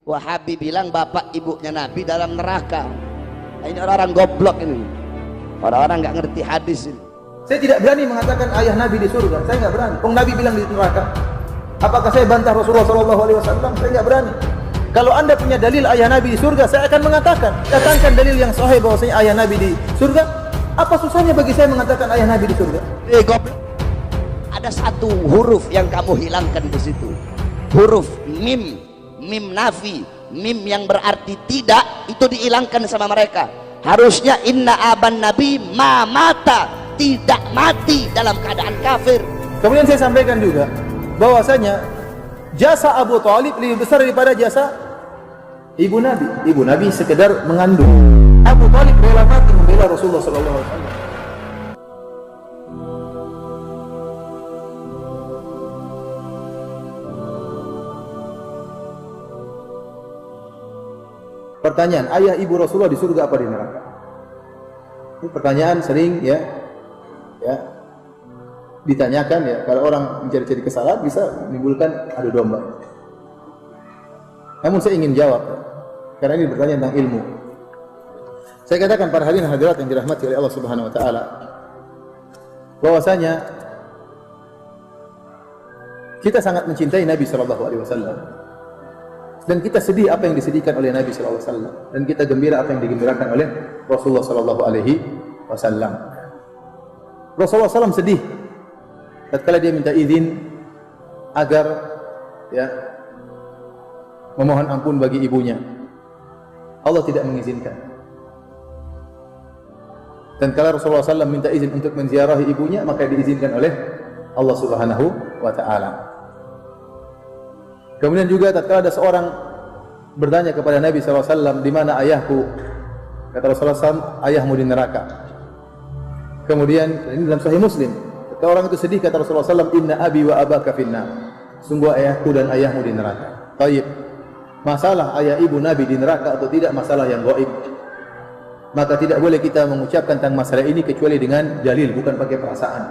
Wahabi bilang bapak ibunya Nabi dalam neraka. Nah, ini orang-orang goblok ini, orang-orang nggak ngerti hadis ini. Saya tidak berani mengatakan ayah Nabi di surga. Saya nggak berani. Nabi bilang di neraka. Apakah saya bantah Rasulullah SAW? Saya nggak berani. Kalau anda punya dalil ayah Nabi di surga, saya akan mengatakan. Datangkan dalil yang sahih bahwasanya ayah Nabi di surga. Apa susahnya bagi saya mengatakan ayah Nabi di surga? Goblok. Ada satu huruf yang kamu hilangkan di situ. Huruf mim, mim nafi, mim yang berarti tidak, itu dihilangkan sama mereka. Harusnya inna aban nabi ma mata, tidak mati dalam keadaan kafir. Kemudian saya sampaikan juga bahwasanya jasa Abu Thalib lebih besar daripada jasa ibu Nabi. Ibu Nabi sekedar mengandung. Abu Thalib rela mati membela Rasulullah SAW. Pertanyaan, ayah ibu Rasulullah di surga apa di neraka? Ini pertanyaan sering ya ditanyakan ya. Kalau orang mencari-cari kesalahan bisa menimbulkan adu domba. Namun saya ingin jawab karena ini bertanya tentang ilmu. Saya katakan para hadirin hadirat yang dirahmati oleh Allah Subhanahu wa taala bahwasanya kita sangat mencintai Nabi sallallahu alaihi wasallam. Dan kita sedih apa yang disedihkan oleh Nabi sallallahu alaihi wasallam, dan kita gembira apa yang digembirakan oleh Rasulullah sallallahu alaihi wasallam. Rasulullah SAW sedih tatkala dia minta izin agar ya memohon ampun bagi ibunya. Allah tidak mengizinkan. Dan kalau Rasulullah SAW minta izin untuk menziarahi ibunya, maka diizinkan oleh Allah Subhanahu wa taala. Kemudian juga tatkala ada seorang bertanya kepada Nabi SAW, di mana ayahku? Kata Rasulullah SAW, ayahmu di neraka. Kemudian ini dalam Sahih Muslim. Ketika orang itu sedih, kata Rasulullah SAW, inna abi wa abaka finnar. Sungguh ayahku dan ayahmu di neraka. Taib. Masalah ayah ibu Nabi di neraka atau tidak masalah yang gaib. Maka tidak boleh kita mengucapkan tentang masalah ini kecuali dengan dalil, bukan pakai perasaan.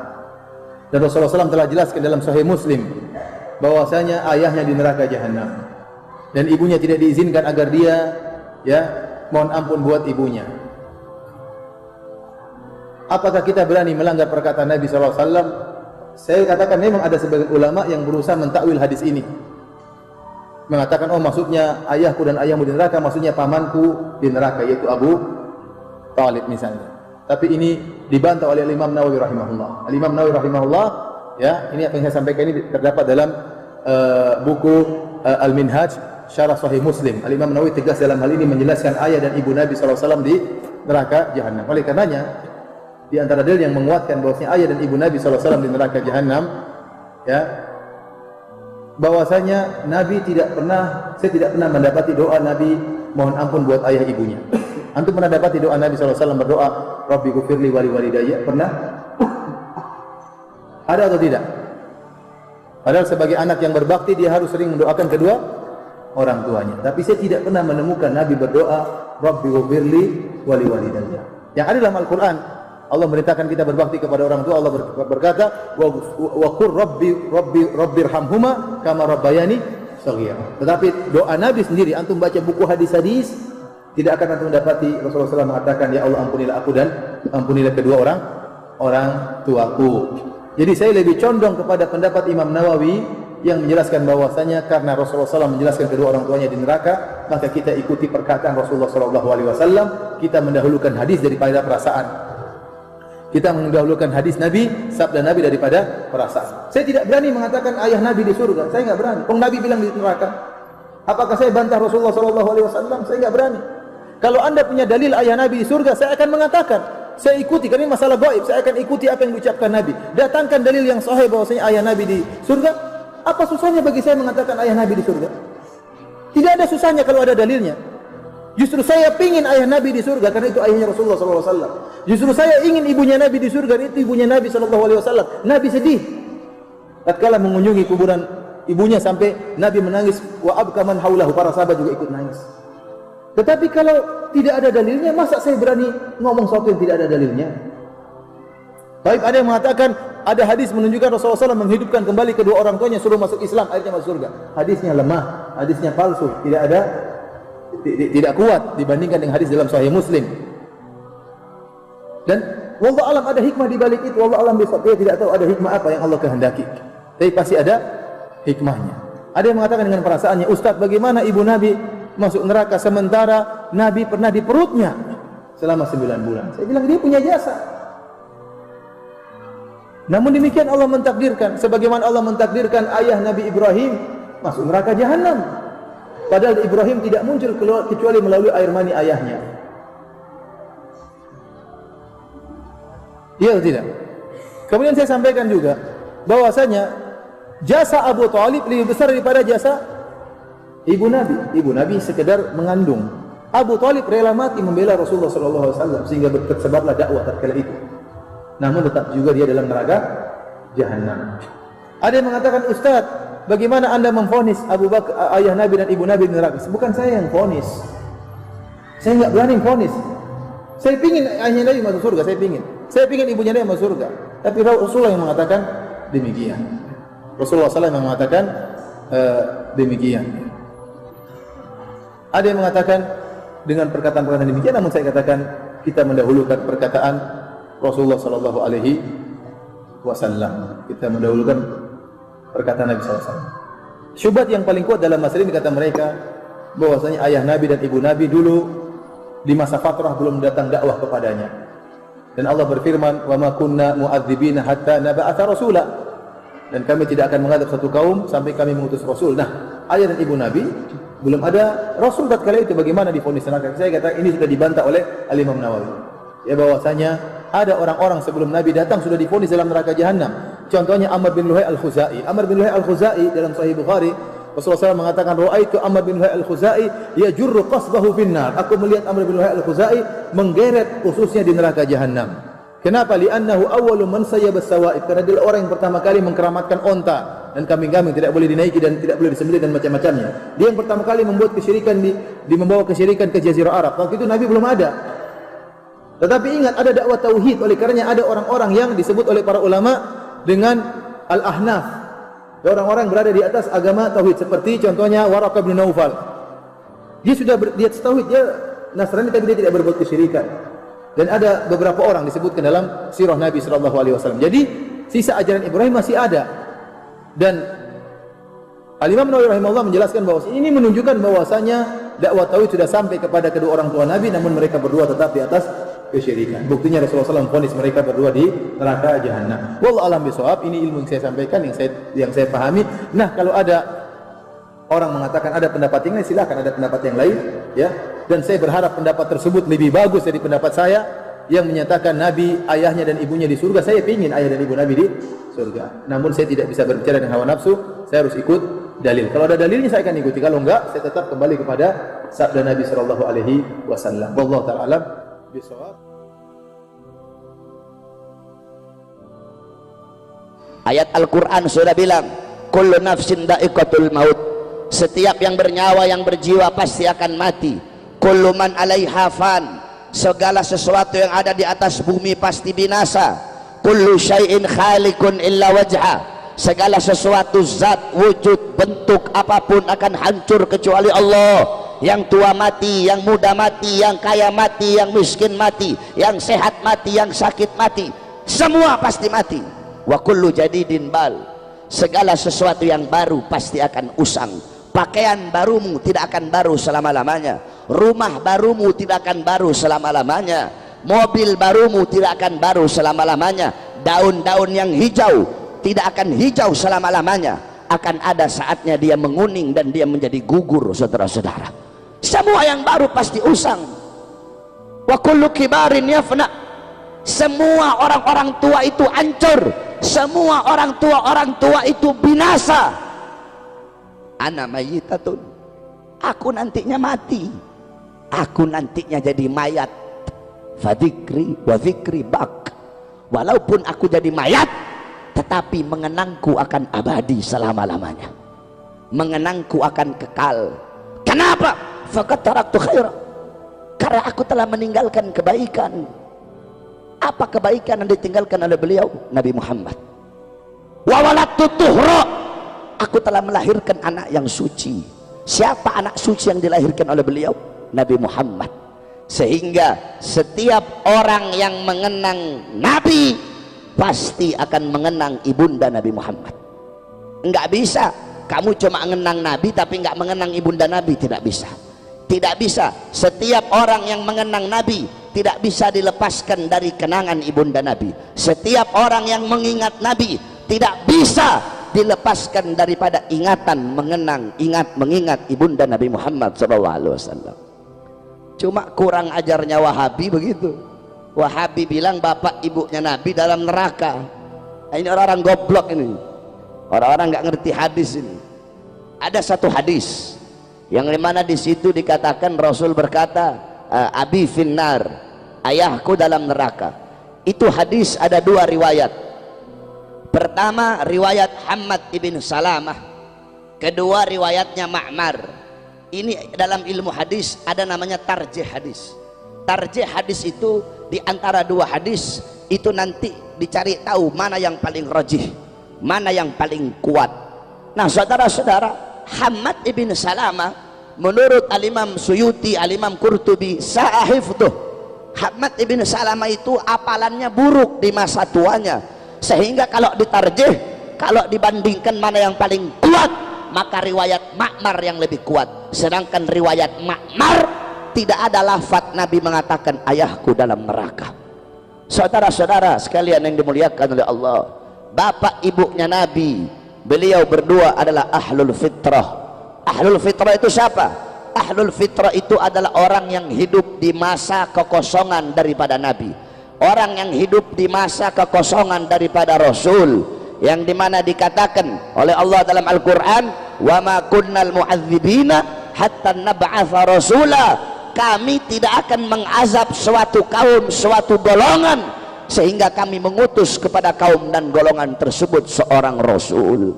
Dan Rasulullah SAW telah jelaskan dalam Sahih Muslim bahwasanya ayahnya di neraka jahanam dan ibunya tidak diizinkan agar dia ya mohon ampun buat ibunya. Apakah kita berani melanggar perkataan Nabi SAW? Saya katakan memang ada sebagian ulama yang berusaha mentakwil hadis ini, mengatakan oh maksudnya ayahku dan ayahmu di neraka, maksudnya pamanku di neraka, yaitu Abu Thalib misalnya. Tapi ini dibantah oleh Imam Nawawi rahimahullah. Imam Nawawi rahimahullah, ya, ini apa yang saya sampaikan ini terdapat dalam buku Al-Minhaj Syarah Sahih Muslim. Al-Imam Nawawi tegas dalam hal ini menjelaskan ayah dan ibu Nabi SAW di neraka jahanam. Oleh karenanya di antara dalil yang menguatkan bahwasanya ayah dan ibu Nabi SAW di neraka jahanam, ya, bahwasanya Nabi saya tidak pernah mendapati doa Nabi mohon ampun buat ayah ibunya. Antum pernah dapati doa Nabi SAW berdoa Rabbi ghufirli wali walidayya? Pernah? Ada atau tidak? Padahal sebagai anak yang berbakti dia harus sering mendoakan kedua orang tuanya. Tapi saya tidak pernah menemukan Nabi berdoa Rabbi ghufirli wali walidayya. Yang ada dalam Al-Quran, Allah merintahkan kita berbakti kepada orang tua. Allah berkata wa qur rabbirhamhuma kama rabbayani shaghira. Tetapi doa Nabi sendiri, antum baca buku hadis-hadis, tidak akan antum mendapati Rasulullah SAW mengatakan ya Allah ampunilah aku dan ampunilah kedua orang tuaku. Jadi saya lebih condong kepada pendapat Imam Nawawi yang menjelaskan bahwasanya karena Rasulullah SAW menjelaskan kedua orang tuanya di neraka, maka kita ikuti perkataan Rasulullah SAW. Kita mendahulukan hadis daripada perasaan. Kita mendahulukan hadis Nabi, sabda Nabi daripada perasaan. Saya tidak berani mengatakan ayah Nabi di surga. Saya nggak berani. Nabi bilang di neraka. Apakah saya bantah Rasulullah SAW? Saya nggak berani. Kalau anda punya dalil ayah Nabi di surga, saya akan mengatakan. Saya ikuti, karena ini masalah gaib. Saya akan ikuti apa yang diucapkan Nabi. Datangkan dalil yang sahih bahwasanya ayah Nabi di surga. Apa susahnya bagi saya mengatakan ayah Nabi di surga? Tidak ada susahnya kalau ada dalilnya. Justru saya pingin ayah Nabi di surga karena itu ayahnya Rasulullah SAW. Justru saya ingin ibunya Nabi di surga, itu ibunya Nabi SAW. Nabi sedih tatkala mengunjungi kuburan ibunya sampai Nabi menangis, wa abka man haulahu, para sahabat juga ikut nangis. Tetapi kalau tidak ada dalilnya, masa saya berani ngomong sesuatu yang tidak ada dalilnya? Baik, ada yang mengatakan ada hadis menunjukkan Rasulullah SAW menghidupkan kembali kedua orang tuanya suruh masuk Islam, akhirnya masuk surga. Hadisnya lemah, hadisnya palsu, tidak ada tidak kuat dibandingkan dengan hadis dalam Sahih Muslim. Dan wallahu alam ada hikmah di balik itu. Wallahu alam bisawab. Dia tidak tahu ada hikmah apa yang Allah kehendaki. Tapi pasti ada hikmahnya. Ada yang mengatakan dengan perasaannya, Ustaz, bagaimana ibu Nabi masuk neraka sementara Nabi pernah di perutnya selama 9 bulan? Saya bilang dia punya jasa. Namun demikian Allah mentakdirkan, sebagaimana Allah mentakdirkan ayah Nabi Ibrahim masuk neraka jahanam. Padahal Ibrahim tidak muncul keluar kecuali melalui air mani ayahnya. Iya atau tidak? Kemudian saya sampaikan juga bahwasanya jasa Abu Thalib lebih besar daripada jasa ibu Nabi. Ibu Nabi sekedar mengandung. Abu Thalib rela mati membela Rasulullah SAW sehingga tersebarlah dakwah tatkala itu. Namun tetap juga dia dalam neraka jahanam. Ada yang mengatakan, Ustaz, bagaimana anda memvonis Abu Bakar, ayah Nabi dan ibu Nabi di neraka? Bukan saya yang vonis. Saya enggak berani vonis. Saya pingin ayahnya Nabi masuk surga, saya pingin. Saya pingin ibunya Nabi masuk surga. Tapi Rasulullah yang mengatakan demikian. Rasulullah SAW yang mengatakan demikian. Ada yang mengatakan dengan perkataan-perkataan demikian, namun saya katakan kita mendahulukan perkataan Rasulullah sallallahu alaihi wasallam. Kita mendahulukan perkataan Nabi sallallahu alaihi wasallam. Syubhat yang paling kuat dalam masalah ini kata mereka bahwasanya ayah Nabi dan ibu Nabi dulu di masa fatrah belum datang dakwah kepadanya. Dan Allah berfirman, "Wa ma kunna mu'adzibina hatta nab'atha rasula." Dan kami tidak akan mengadab satu kaum sampai kami mengutus rasul. Nah, ayah dan ibu Nabi belum ada rasul tatkala itu, bagaimana divonis neraka? Saya kata ini sudah dibantah oleh Al-Imam Nawawi. Ya bahwasanya ada orang-orang sebelum Nabi datang sudah divonis dalam neraka jahanam. Contohnya Amr bin Luhai Al-Khuzai. Amr bin Luhai Al-Khuzai dalam Sahih Bukhari, Rasulullah SAW mengatakan, "Ra'aitu Amr bin Luhai Al-Khuzai yajurru qasbahu finnar." Aku melihat Amr bin Luhai Al-Khuzai menggeret ususnya di neraka jahanam. Kenapa? Li'annahu awwalu man sayyaba as-sawa'id. Karena dia orang yang pertama kali mengkeramatkan onta dan kambing-kambing tidak boleh dinaiki dan tidak boleh disembelih dan macam-macamnya. Dia yang pertama kali membuat kesyirikan membawa kesyirikan ke Jazirah Arab. Waktu itu Nabi belum ada. Tetapi ingat, ada dakwah tauhid. Oleh karenanya ada orang-orang yang disebut oleh para ulama dengan al-ahnaf. Orang-orang berada di atas agama tauhid, seperti contohnya Waraqah bin Naufal. Dia sudah dia tauhid, dia Nasrani tapi dia tidak berbuat kesyirikan. Dan ada beberapa orang disebutkan dalam sirah Nabi sallallahu alaihi wasallam. Jadi sisa ajaran Ibrahim masih ada. Dan Al-Imam Nawawi rahimahullah menjelaskan bahwa ini menunjukkan bahwasanya dakwah tauhid sudah sampai kepada kedua orang tua Nabi, namun mereka berdua tetap di atas kesyirikan. Buktinya Rasulullah SAW vonis mereka berdua di neraka jahanam. Wallahu alam bisawab. Ini ilmu yang saya sampaikan, yang saya pahami. Nah, kalau ada orang mengatakan ada pendapat yang lain, silakan ada pendapat yang lain, ya. Dan saya berharap pendapat tersebut lebih bagus dari pendapat saya yang menyatakan Nabi, ayahnya dan ibunya di surga. Saya ingin ayah dan ibu Nabi di surga. Namun saya tidak bisa berbicara dengan hawa nafsu. Saya harus ikut dalil. Kalau ada dalilnya saya akan ikuti. Kalau enggak, saya tetap kembali kepada sabda Nabi sallallahu alaihi wasallam. Wallahu ta'ala alam bisawab. Ayat Al-Quran sudah bilang, kullu nafsin da'iqatul maut. Setiap yang bernyawa, yang berjiwa pasti akan mati. Kullu man 'alaiha fan. Segala sesuatu yang ada di atas bumi pasti binasa. Kullu syai'in khaliqun illa wajha. Segala sesuatu, zat, wujud, bentuk apapun akan hancur kecuali Allah. Yang tua mati, yang muda mati, yang kaya mati, yang miskin mati, yang sehat mati, yang sakit mati. Semua pasti mati. Wa kullu jadidin bal. Segala sesuatu yang baru pasti akan usang. Pakaian barumu tidak akan baru selama-lamanya. Rumah barumu tidak akan baru selama-lamanya. Mobil barumu tidak akan baru selama-lamanya. Daun-daun yang hijau tidak akan hijau selama-lamanya. Akan ada saatnya dia menguning dan dia menjadi gugur, saudara-saudara. Semua yang baru pasti usang. Wa kullu kibarin yafna. Semua orang-orang tua itu hancur. Semua orang tua itu binasa. Ana mayyitatun. Aku nantinya mati. Aku nantinya jadi mayat. Fadzikri wa dzikri bak. Walaupun aku jadi mayat, tetapi mengenangku akan abadi selama-lamanya. Mengenangku akan kekal. Kenapa? Faqad taraktu khaira. Karena aku telah meninggalkan kebaikan. Apa kebaikan yang ditinggalkan oleh beliau? Nabi Muhammad. Wa waladtu tuhra. Aku telah melahirkan anak yang suci. Siapa anak suci yang dilahirkan oleh beliau? Nabi Muhammad. Sehingga setiap orang yang mengenang Nabi pasti akan mengenang ibunda Nabi Muhammad. Enggak bisa kamu cuma mengenang Nabi tapi enggak mengenang ibunda Nabi, tidak bisa. Tidak bisa. Setiap orang yang mengenang Nabi tidak bisa dilepaskan dari kenangan ibunda Nabi. Setiap orang yang mengingat Nabi tidak bisa dilepaskan daripada ingatan mengingat ibunda Nabi Muhammad SAW. Cuma kurang ajarnya Wahabi begitu. Wahabi bilang bapak ibunya Nabi dalam neraka. Ini orang-orang goblok ini, orang-orang nggak ngerti hadis ini. Ada satu hadis yang dimana di situ dikatakan Rasul berkata, abi finnar, ayahku dalam neraka. Itu hadis ada dua riwayat. Pertama riwayat Hammad ibn Salamah, kedua riwayatnya Ma'mar. Ini dalam ilmu hadis ada namanya tarjih hadis. Tarjih hadis itu di antara dua hadis itu nanti dicari tahu mana yang paling rajih, mana yang paling kuat. Nah saudara-saudara, Hammad ibn Salamah menurut Al-Imam Suyuti, Al-Imam Qurtubi, sahiftuh, Hammad ibn Salamah itu apalannya buruk di masa tuanya, sehingga kalau ditarjih, kalau dibandingkan mana yang paling kuat, maka riwayat Ma'mar yang lebih kuat. Sedangkan riwayat Ma'mar tidak ada lafaz Nabi mengatakan ayahku dalam neraka. Saudara-saudara sekalian yang dimuliakan oleh Allah, bapak ibunya Nabi, beliau berdua adalah ahlul fitrah. Ahlul fitrah itu siapa? Ahlul fitrah itu adalah orang yang hidup di masa kekosongan daripada Nabi, orang yang hidup di masa kekosongan daripada Rasul, yang dimana dikatakan oleh Allah dalam Al-Quran, wa ma kunnal mu'adzibina hatta nab'atha rasula, kami tidak akan mengazab suatu kaum, suatu golongan sehingga kami mengutus kepada kaum dan golongan tersebut seorang Rasul.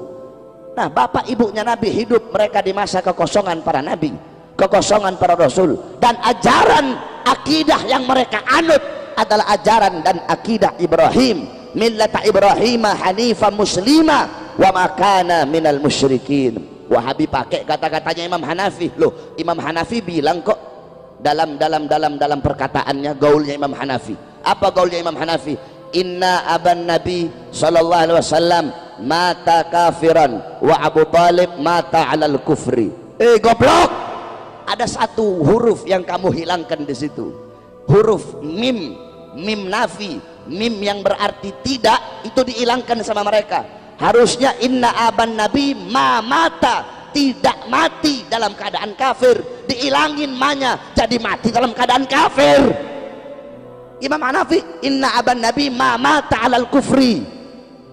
Nah bapak ibunya Nabi hidup mereka di masa kekosongan para Nabi, kekosongan para Rasul, dan ajaran akidah yang mereka anut adalah ajaran dan akidah Ibrahim, millata Ibrahim hanifah muslimah wa makana minal musyrikin. Wahabi pakai kata-katanya Imam Hanafi. Loh, Imam Hanafi bilang kok dalam perkataannya, gaulnya Imam Hanafi. Apa gaulnya Imam Hanafi? Inna aban Nabi sallallahu alaihi wasallam mata kafiran wa Abu Talib mata alal kufri. Goblok, ada satu huruf yang kamu hilangkan di situ, huruf mim, mim nafi, mim yang berarti tidak, itu dihilangkan sama mereka. Harusnya inna aban Nabi ma mata, tidak mati dalam keadaan kafir, dihilangin manya jadi mati dalam keadaan kafir. Imam Hanafi inna aban Nabi ma mata alal kufri,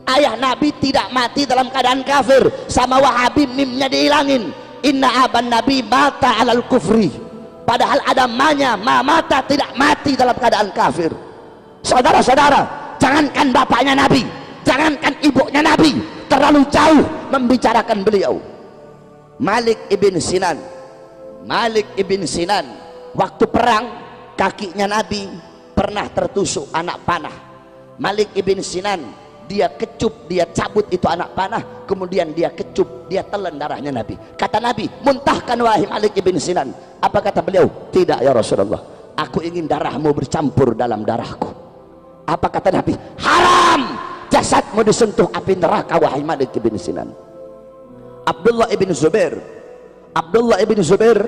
ayah Nabi tidak mati dalam keadaan kafir. Sama Wahabi mimnya dihilangin, inna aban Nabi mata alal kufri, padahal ada manya ma mata, tidak mati dalam keadaan kafir. Saudara-saudara, jangankan bapaknya Nabi, jangankan ibunya Nabi, terlalu jauh membicarakan beliau. Malik ibn Sinan, Malik ibn Sinan, waktu perang kakinya Nabi pernah tertusuk anak panah. Malik ibn Sinan dia kecup, dia cabut itu anak panah, kemudian dia kecup, dia telan darahnya Nabi. Kata Nabi, muntahkan wahai Malik ibn Sinan. Apa kata beliau? Tidak ya Rasulullah, aku ingin darahmu bercampur dalam darahku. Apa kata Nabi? Haram jasadmu disentuh api neraka wahai Malik ibn Sinan. Abdullah ibn Zubair, Abdullah ibn Zubair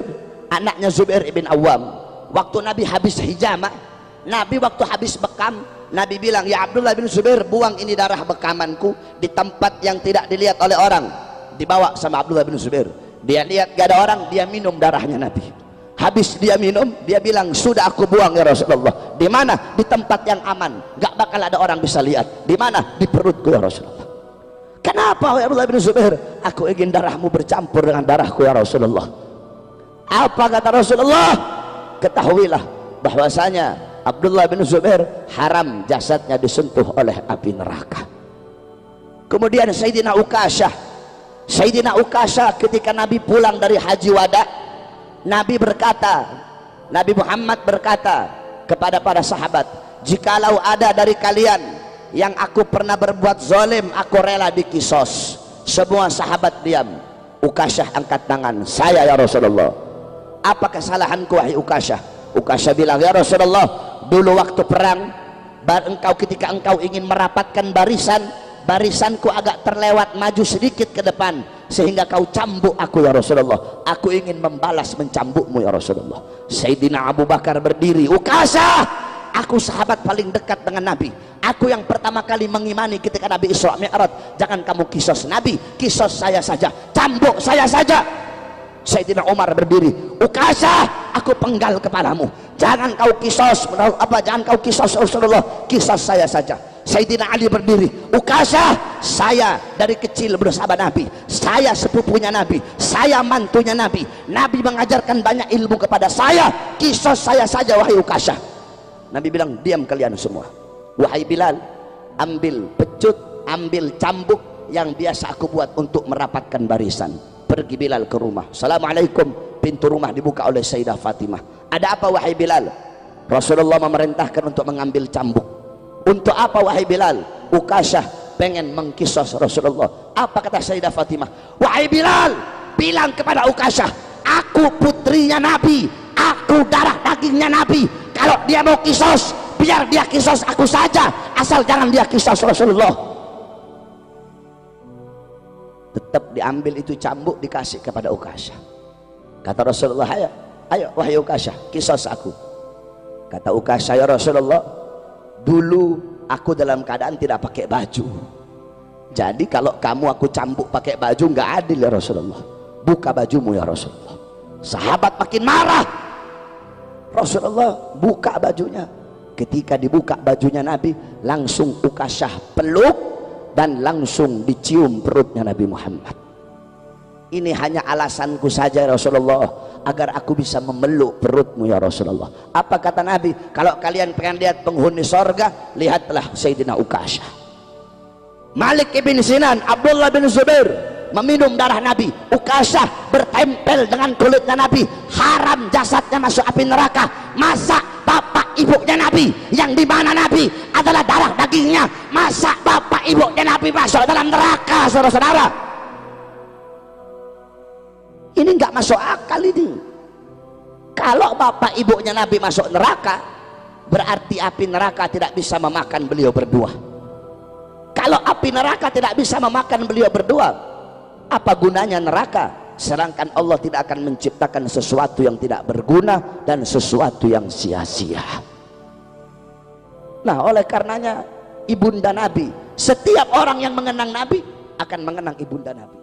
anaknya Zubair ibn Awam, waktu Nabi habis hijamah, Nabi waktu habis bekam, Nabi bilang, ya Abdullah bin Zubair, buang ini darah bekamanku di tempat yang tidak dilihat oleh orang. Dibawa sama Abdullah bin Zubair, dia lihat gak ada orang, dia minum darahnya Nabi. Habis dia minum, dia bilang, sudah aku buang ya Rasulullah. Di mana? Di tempat yang aman, gak bakal ada orang bisa lihat. Di mana? Di perutku ya Rasulullah. Kenapa ya Abdullah bin Zubair? Aku ingin darahmu bercampur dengan darahku ya Rasulullah. Apa kata Rasulullah? Ketahuilah bahwasanya Abdullah bin Zubair haram jasadnya disentuh oleh api neraka. Kemudian Sayyidina Uqasyah, Sayyidina Uqasyah ketika Nabi pulang dari haji wada, Nabi berkata, Nabi Muhammad berkata kepada para sahabat, jikalau ada dari kalian yang aku pernah berbuat zalim, aku rela dikisos. Semua sahabat diam. Ukasyah angkat tangan, saya ya Rasulullah. Apa kesalahanku wahai Ukasyah? Ukasyah bilang, ya Rasulullah, dulu waktu perang ketika engkau ingin merapatkan barisanku agak terlewat maju sedikit ke depan sehingga kau cambuk aku ya Rasulullah. Aku ingin membalas mencambukmu ya Rasulullah. Sayyidina Abu Bakar berdiri, Ukasyah, aku sahabat paling dekat dengan Nabi, aku yang pertama kali mengimani ketika Nabi Isra Mi'raj. Jangan kamu kisos Nabi, kisos saya saja, cambuk saya saja. Sayyidina Umar berdiri, Ukasyah, aku penggal kepalamu, jangan kau kisos jangan kau kisos Rasulullah, kisos saya saja. Sayyidina Ali berdiri, Ukasyah, saya dari kecil bersama Nabi, saya sepupunya Nabi, saya mantunya Nabi, Nabi mengajarkan banyak ilmu kepada saya, kisos saya saja wahai Ukasyah. Nabi bilang, diam kalian semua. Wahai Bilal, ambil pecut, ambil cambuk yang biasa aku buat untuk merapatkan barisan. Pergi Bilal ke rumah. Assalamualaikum. Pintu rumah dibuka oleh Sayyidah Fatimah. Ada apa wahai Bilal? Rasulullah memerintahkan untuk mengambil cambuk. Untuk apa wahai Bilal? Ukasyah pengen mengkisos Rasulullah. Apa kata Sayyidah Fatimah? Wahai Bilal, bilang kepada Ukasyah, aku putrinya Nabi, aku darah dagingnya Nabi. Kalau dia mau kisos, biar dia kisos aku saja, asal jangan dia kisos Rasulullah. Tetap diambil itu cambuk, dikasih kepada Ukasyah. Kata Rasulullah, ayo wahai Ukasyah, kisos aku. Kata Ukasyah, ya Rasulullah, dulu aku dalam keadaan tidak pakai baju, jadi kalau kamu aku cambuk pakai baju nggak adil ya Rasulullah. Buka bajumu ya Rasulullah. Sahabat makin marah. Rasulullah buka bajunya. Ketika dibuka bajunya Nabi, langsung Ukasyah peluk dan langsung dicium perutnya Nabi Muhammad. Ini hanya alasanku saja ya Rasulullah, agar aku bisa memeluk perutmu ya Rasulullah. Apa kata Nabi? Kalau kalian pengen lihat penghuni sorga, lihatlah Sayyidina Ukasyah. Malik ibn Sinan, Abdullah bin Zubair meminum darah Nabi. Ukasyah bertempel dengan kulitnya Nabi, haram jasadnya masuk api neraka. Masa bapak ibunya Nabi, yang dimana Nabi adalah darah dagingnya, masa bapak ibunya Nabi masuk dalam neraka? Saudara-saudara, ini nggak masuk akal ini. Kalau bapak ibunya Nabi masuk neraka, berarti api neraka tidak bisa memakan beliau berdua. Kalau api neraka tidak bisa memakan beliau berdua, apa gunanya neraka? Sedangkan Allah tidak akan menciptakan sesuatu yang tidak berguna dan sesuatu yang sia-sia. Nah, oleh karenanya ibunda Nabi, setiap orang yang mengenang Nabi akan mengenang ibunda Nabi.